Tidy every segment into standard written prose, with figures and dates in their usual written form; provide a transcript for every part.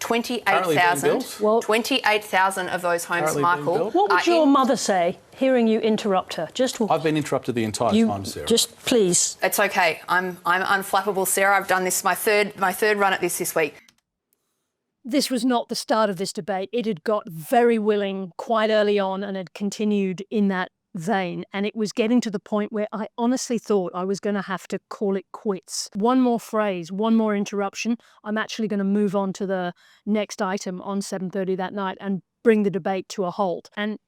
28,000. Well, 28,000 of those homes, Michael. what would your mother say, hearing you interrupt her? I've been interrupted the entire time, Sarah. Just please. It's okay. I'm unflappable, Sarah. I've done this my third run at this week. This was not the start of this debate. It had got very willing quite early on and had continued in that vein. And it was getting to the point where I honestly thought I was going to have to call it quits. One more phrase, one more interruption. I'm actually going to move on to the next item on 7:30 that night and bring the debate to a halt. And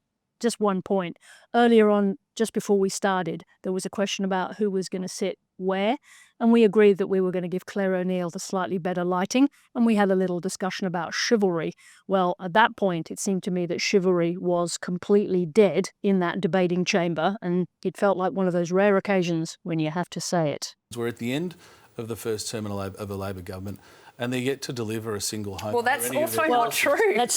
just one point. Earlier on, just before we started, there was a question about who was going to sit where, and we agreed that we were going to give Clare O'Neill the slightly better lighting, and we had a little discussion about chivalry. Well, at that point, it seemed to me that chivalry was completely dead in that debating chamber, and it felt like one of those rare occasions when you have to say it. We're at the end of the first term of a Labor government, and they're yet to deliver a single home. Well, that's also not true. Let's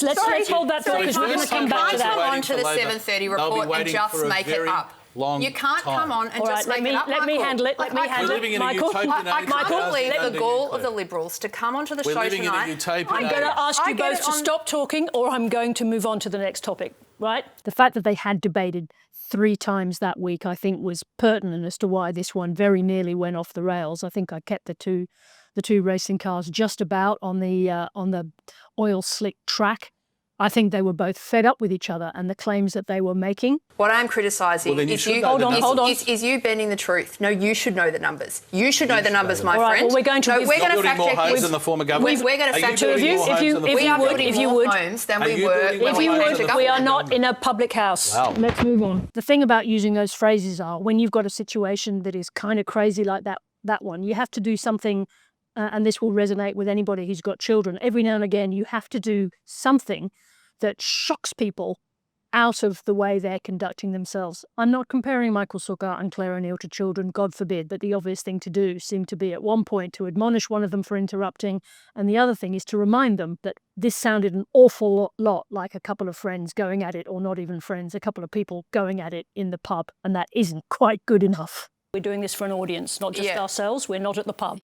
hold that thought because we're going to come back to that. On to the 7:30 report and just make it up. You can't come on and just make it up. Let me handle it. Let me handle it. Michael, I can't believe the gall of the Liberals to come onto the show tonight. I'm going to ask you both to stop talking or I'm going to move on to the next topic, right? The fact that they had debated 3 times that week, I think, was pertinent as to why this one very nearly went off the rails. I think I kept the two racing cars just about on the oil slick track. I think they were both fed up with each other and the claims that they were making. What I'm criticising is you bending the truth. No, you should know the numbers. You should know the numbers, my friend. Well, we're going to fact check homes in the former government. We're going to fact check if you would, homes than we were. If you would, we are not in a public house. Wow. Let's move on. The thing about using those phrases are when you've got a situation that is kind of crazy like that one, you have to do something. And this will resonate with anybody who's got children. Every now and again, you have to do something that shocks people out of the way they're conducting themselves. I'm not comparing Michael Sukkar and Clare O'Neill to children, God forbid, but the obvious thing to do seemed to be at one point to admonish one of them for interrupting, and the other thing is to remind them that this sounded an awful lot like a couple of friends going at it, or not even friends, a couple of people going at it in the pub, and that isn't quite good enough. We're doing this for an audience, not just ourselves. We're not at the pub.